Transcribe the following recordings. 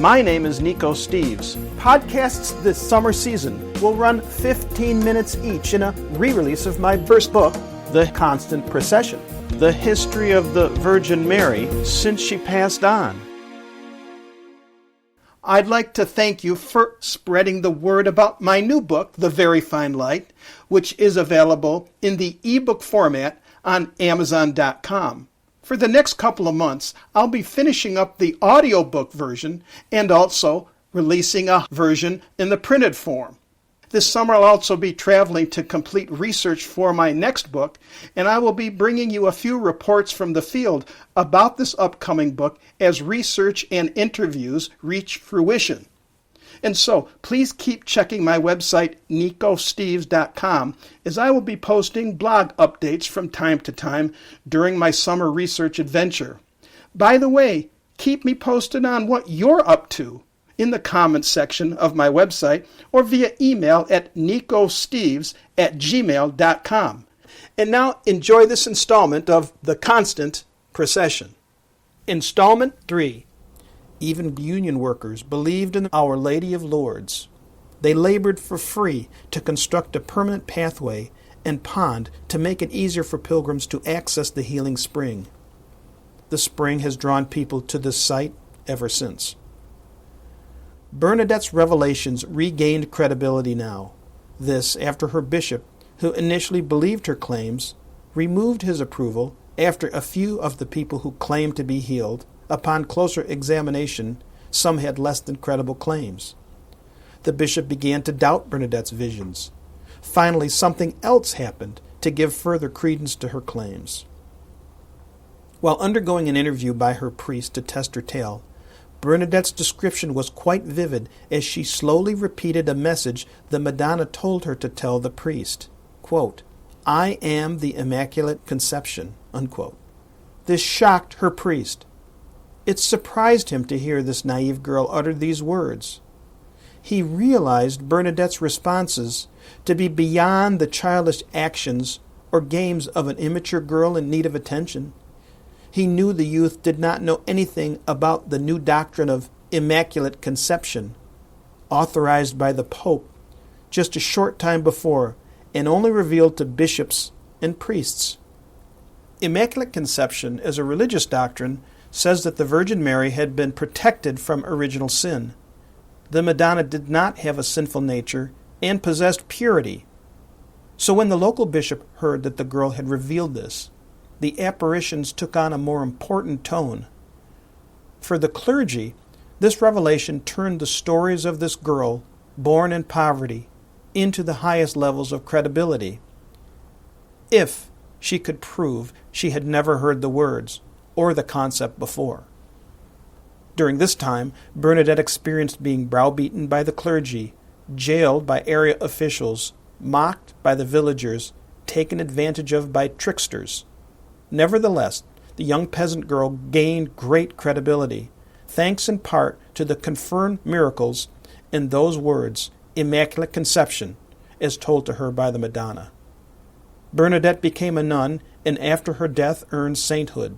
My name is Nico Steves. Podcasts this summer season will run 15 minutes each in a re-release of my first book, The Constant Procession, the history of the Virgin Mary since she passed on. I'd like to thank you for spreading the word about my new book, The Very Fine Light, which is available in the ebook format on Amazon.com. For the next couple of months, I'll be finishing up the audiobook version and also releasing a version in the printed form. This summer I'll also be traveling to complete research for my next book, and I will be bringing you a few reports from the field about this upcoming book as research and interviews reach fruition. And so, please keep checking my website, nicosteves.com, as I will be posting blog updates from time to time during my summer research adventure. By the way, keep me posted on what you're up to in the comments section of my website or via email at nicosteves@gmail.com. And now, enjoy this installment of The Constant Procession. Installment 3. Even union workers believed in Our Lady of Lourdes. They labored for free to construct a permanent pathway and pond to make it easier for pilgrims to access the healing spring. The spring has drawn people to this site ever since. Bernadette's revelations regained credibility now. This after her bishop, who initially believed her claims, removed his approval after a few of the people who claimed to be healed. Upon closer examination, some had less than credible claims. The bishop began to doubt Bernadette's visions. Finally, something else happened to give further credence to her claims. While undergoing an interview by her priest to test her tale, Bernadette's description was quite vivid as she slowly repeated a message the Madonna told her to tell the priest. Quote, "I am the Immaculate Conception." Unquote. This shocked her priest. It surprised him to hear this naive girl utter these words. He realized Bernadette's responses to be beyond the childish actions or games of an immature girl in need of attention. He knew the youth did not know anything about the new doctrine of Immaculate Conception, authorized by the Pope just a short time before and only revealed to bishops and priests. Immaculate Conception, as a religious doctrine, says that the Virgin Mary had been protected from original sin. The Madonna did not have a sinful nature and possessed purity. So when the local bishop heard that the girl had revealed this, the apparitions took on a more important tone. For the clergy, this revelation turned the stories of this girl, born in poverty, into the highest levels of credibility. If she could prove she had never heard the words or the concept before. During this time, Bernadette experienced being browbeaten by the clergy, jailed by area officials, mocked by the villagers, taken advantage of by tricksters. Nevertheless, the young peasant girl gained great credibility, thanks in part to the confirmed miracles in those words, Immaculate Conception, as told to her by the Madonna. Bernadette became a nun and after her death earned sainthood.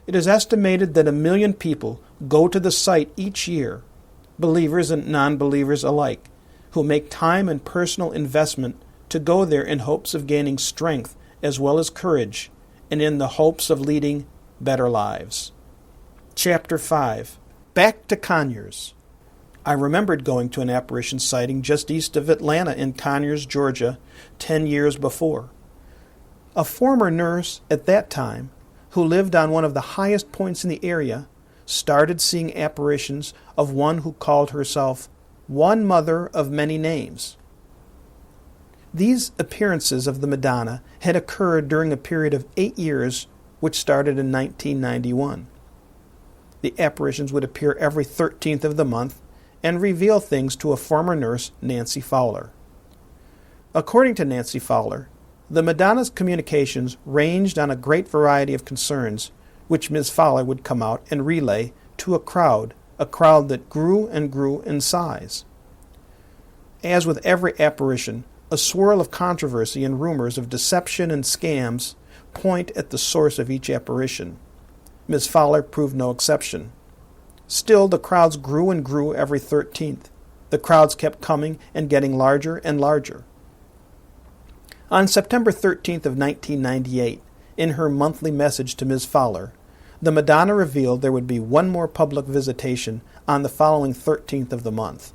It is estimated that 1 million people go to the site each year, believers and non-believers alike, who make time and personal investment to go there in hopes of gaining strength as well as courage, and in the hopes of leading better lives. Chapter 5. Back to Conyers. I remembered going to an apparition sighting just east of Atlanta in Conyers, Georgia, 10 years before. A former nurse at that time, who lived on one of the highest points in the area, started seeing apparitions of one who called herself One Mother of Many Names. These appearances of the Madonna had occurred during a period of 8 years, which started in 1991. The apparitions would appear every 13th of the month and reveal things to a former nurse, Nancy Fowler. According to Nancy Fowler, the Madonna's communications ranged on a great variety of concerns, which Ms. Fowler would come out and relay to a crowd that grew and grew in size. As with every apparition, a swirl of controversy and rumors of deception and scams point at the source of each apparition. Ms. Fowler proved no exception. Still, the crowds grew and grew every 13th. The crowds kept coming and getting larger and larger. On September 13th of 1998, in her monthly message to Ms. Fowler, the Madonna revealed there would be one more public visitation on the following 13th of the month.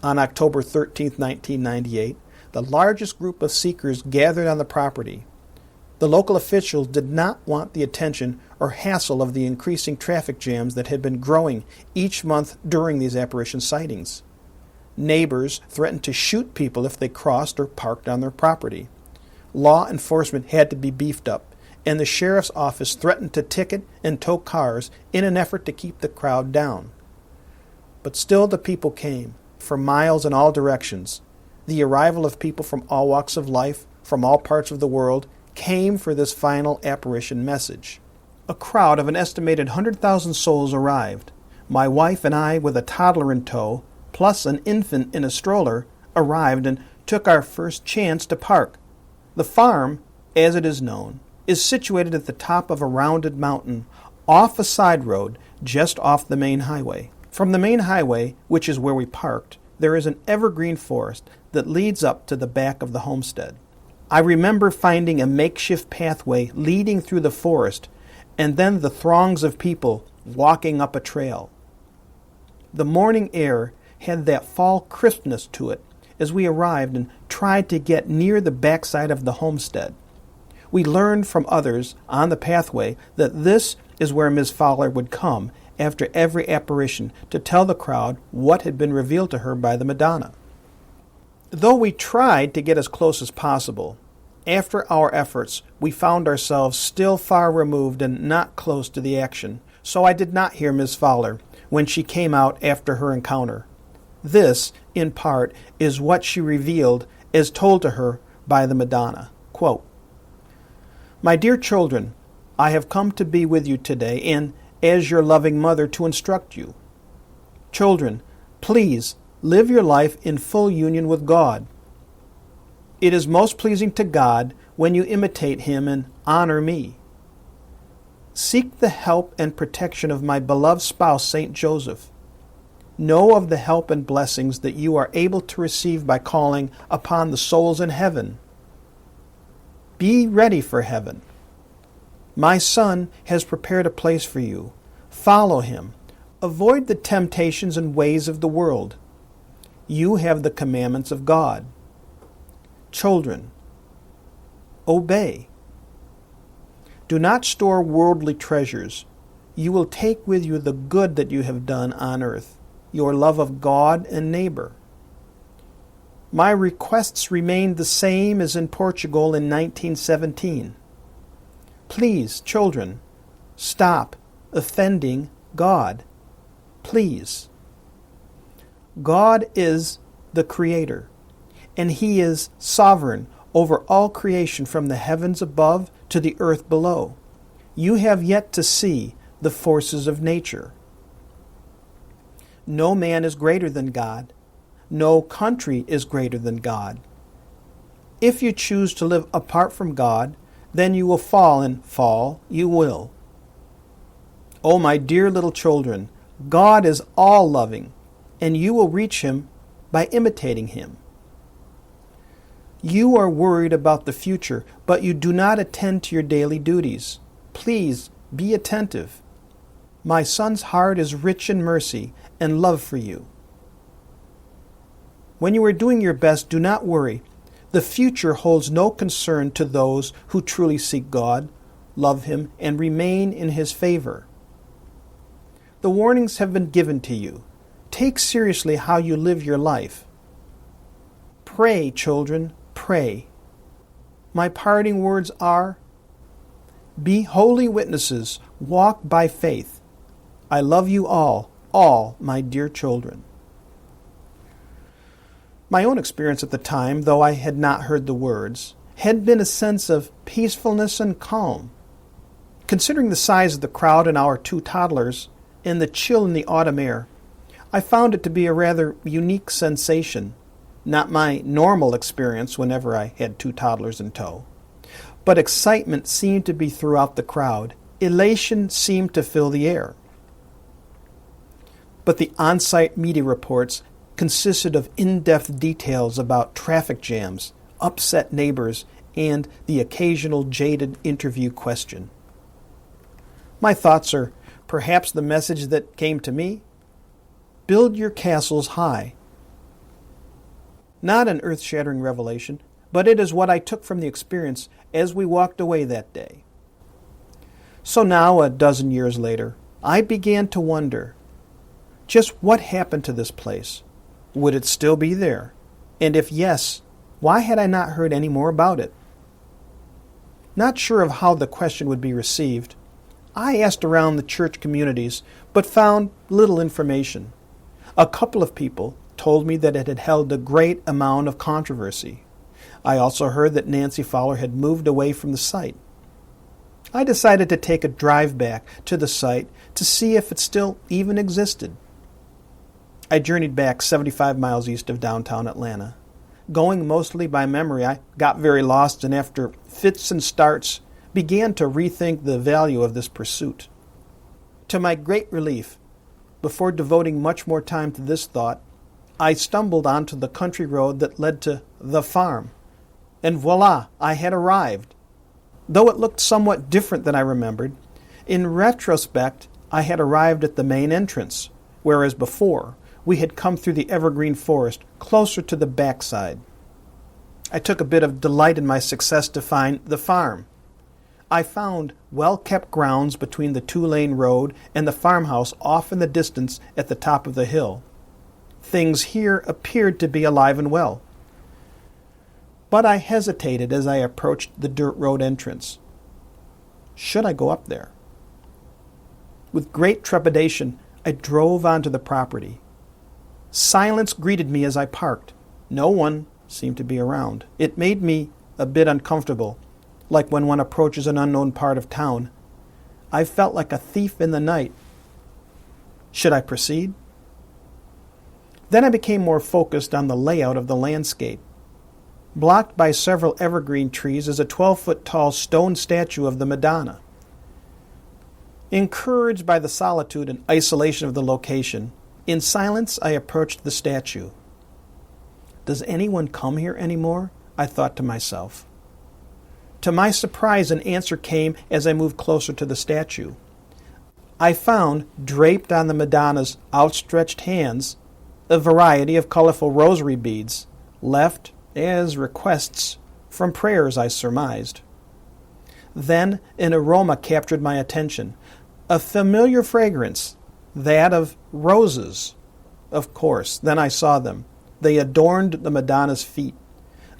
On October 13th, 1998, the largest group of seekers gathered on the property. The local officials did not want the attention or hassle of the increasing traffic jams that had been growing each month during these apparition sightings. Neighbors threatened to shoot people if they crossed or parked on their property. Law enforcement had to be beefed up, and the sheriff's office threatened to ticket and tow cars in an effort to keep the crowd down. But still the people came, for miles in all directions. The arrival of people from all walks of life, from all parts of the world, came for this final apparition message. A crowd of an estimated 100,000 souls arrived. My wife and I, with a toddler in tow, plus an infant in a stroller, arrived and took our first chance to park. The farm, as it is known, is situated at the top of a rounded mountain, off a side road, just off the main highway. From the main highway, which is where we parked, there is an evergreen forest that leads up to the back of the homestead. I remember finding a makeshift pathway leading through the forest, and then the throngs of people walking up a trail. The morning air had that fall crispness to it as we arrived and tried to get near the backside of the homestead. We learned from others on the pathway that this is where Ms. Fowler would come after every apparition to tell the crowd what had been revealed to her by the Madonna. Though we tried to get as close as possible, after our efforts we found ourselves still far removed and not close to the action, so I did not hear Ms. Fowler when she came out after her encounter. This, in part, is what she revealed as told to her by the Madonna. Quote, "My dear children, I have come to be with you today and, as your loving mother, to instruct you. Children, please live your life in full union with God. It is most pleasing to God when you imitate Him and honor me. Seek the help and protection of my beloved spouse, Saint Joseph. Know of the help and blessings that you are able to receive by calling upon the souls in heaven. Be ready for heaven. My Son has prepared a place for you. Follow Him. Avoid the temptations and ways of the world. You have the commandments of God. Children, obey. Do not store worldly treasures. You will take with you the good that you have done on earth, your love of God and neighbor. My requests remain the same as in Portugal in 1917. Please, children, stop offending God. Please. God is the Creator, and He is sovereign over all creation from the heavens above to the earth below. You have yet to see the forces of nature. No man is greater than God. No country is greater than God. If you choose to live apart from God, then you will fall, and fall you will. Oh, my dear little children, God is all-loving, and you will reach Him by imitating Him. You are worried about the future, but you do not attend to your daily duties. Please be attentive. My Son's heart is rich in mercy and love for you. When you are doing your best, do not worry. The future holds no concern to those who truly seek God, love Him, and remain in His favor. The warnings have been given to you. Take seriously how you live your life. Pray, children, pray. My parting words are, be holy witnesses, walk by faith. I love you all my dear children. My own experience at the time, though I had not heard the words, had been a sense of peacefulness and calm. Considering the size of the crowd and our two toddlers, and the chill in the autumn air, I found it to be a rather unique sensation, not my normal experience whenever I had two toddlers in tow. But excitement seemed to be throughout the crowd. Elation seemed to fill the air. but the on-site media reports consisted of in-depth details about traffic jams, upset neighbors, and the occasional jaded interview question. My thoughts are perhaps the message that came to me: build your castles high. Not an earth-shattering revelation, but it is what I took from the experience as we walked away that day. So now, a dozen years later, I began to wonder, just what happened to this place? Would it still be there? And if yes, why had I not heard any more about it? Not sure of how the question would be received, I asked around the church communities, but found little information. A couple of people told me that it had held a great amount of controversy. I also heard that Nancy Fowler had moved away from the site. I decided to take a drive back to the site to see if it still even existed. I journeyed back 75 miles east of downtown Atlanta. Going mostly by memory, I got very lost and after fits and starts began to rethink the value of this pursuit. To my great relief, before devoting much more time to this thought, I stumbled onto the country road that led to the farm. And voila, I had arrived. Though it looked somewhat different than I remembered, in retrospect, I had arrived at the main entrance, whereas before, we had come through the evergreen forest closer to the backside. I took a bit of delight in my success to find the farm. I found well-kept grounds between the two-lane road and the farmhouse off in the distance at the top of the hill. Things here appeared to be alive and well. But I hesitated as I approached the dirt road entrance. Should I go up there? With great trepidation, I drove onto the property. Silence greeted me as I parked. No one seemed to be around. It made me a bit uncomfortable, like when one approaches an unknown part of town. I felt like a thief in the night. Should I proceed? Then I became more focused on the layout of the landscape. Blocked by several evergreen trees is a 12-foot-tall stone statue of the Madonna. Encouraged by the solitude and isolation of the location, in silence I approached the statue. Does anyone come here anymore? I thought to myself. To my surprise, an answer came as I moved closer to the statue. I found, draped on the Madonna's outstretched hands, a variety of colorful rosary beads, left as requests from prayers, I surmised. Then an aroma captured my attention, a familiar fragrance, that of roses. Of course, then I saw them. They adorned the Madonna's feet,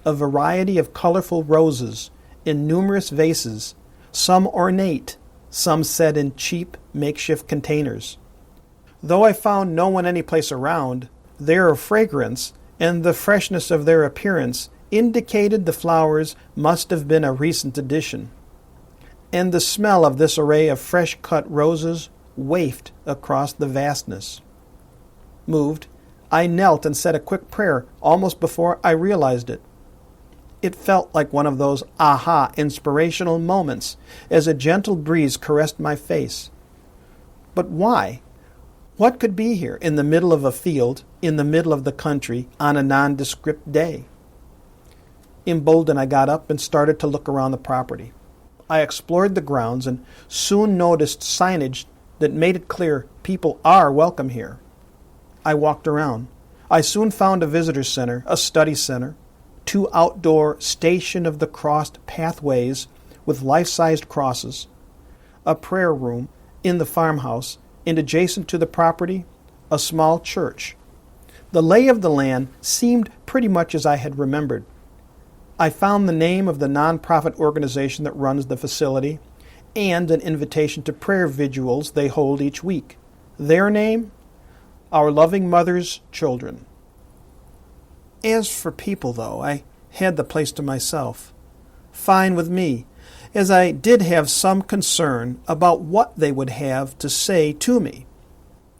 a variety of colorful roses in numerous vases, some ornate, some set in cheap makeshift containers. Though I found no one any place around, their fragrance and the freshness of their appearance indicated the flowers must have been a recent addition. And the smell of this array of fresh-cut roses wafted across the vastness. Moved, I knelt and said a quick prayer almost before I realized it. It felt like one of those aha inspirational moments as a gentle breeze caressed my face. But why? What could be here in the middle of a field, in the middle of the country, on a nondescript day? Emboldened, I got up and started to look around the property. I explored the grounds and soon noticed signage that made it clear people are welcome here. I walked around. I soon found a visitor center, a study center, 2 outdoor Station of the Crossed pathways with life-sized crosses, a prayer room in the farmhouse, and adjacent to the property, a small church. The lay of the land seemed pretty much as I had remembered. I found the name of the nonprofit organization that runs the facility and an invitation to prayer vigils they hold each week. Their name? Our Loving Mother's Children. As for people, though, I had the place to myself. Fine with me, as I did have some concern about what they would have to say to me.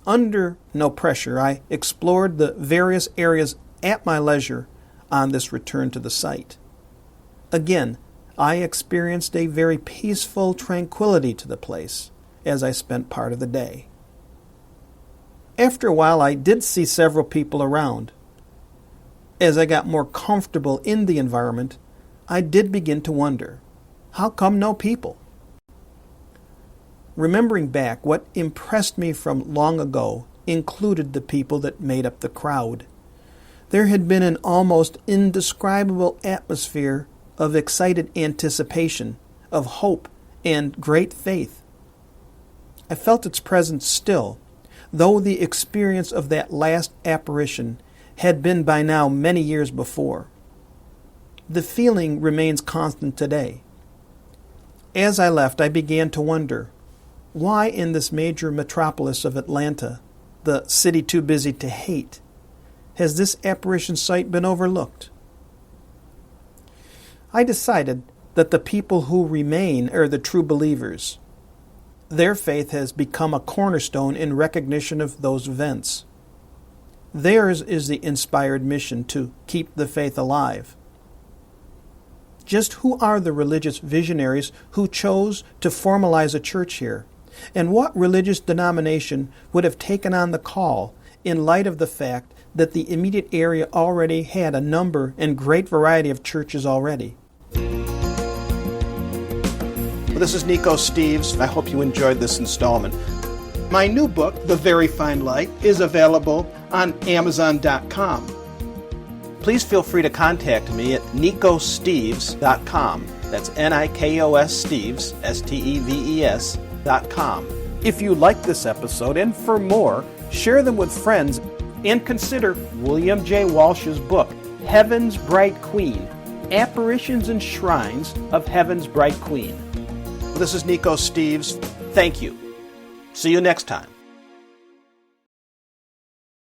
Under no pressure, I explored the various areas at my leisure on this return to the site. Again, I experienced a very peaceful tranquility to the place as I spent part of the day. After a while, I did see several people around. As I got more comfortable in the environment, I did begin to wonder, how come no people? Remembering back, what impressed me from long ago included the people that made up the crowd. There had been an almost indescribable atmosphere of excited anticipation, of hope, and great faith. I felt its presence still, though the experience of that last apparition had been by now many years before. The feeling remains constant today. As I left, I began to wonder, why in this major metropolis of Atlanta, the city too busy to hate, has this apparition site been overlooked? I decided that the people who remain are the true believers. Their faith has become a cornerstone in recognition of those events. Theirs is the inspired mission to keep the faith alive. Just who are the religious visionaries who chose to formalize a church here? And what religious denomination would have taken on the call in light of the fact that the immediate area already had a number and great variety of churches already? This is Nico Steves. I hope you enjoyed this installment. My new book, The Very Fine Light, is available on Amazon.com. Please feel free to contact me at nicosteves.com. That's Nikos Steves, Steves.com. If you like this episode, and for more, share them with friends, and consider William J. Walsh's book, Heaven's Bright Queen, Apparitions and Shrines of Heaven's Bright Queen. This is Nico Steves. Thank you. See you next time.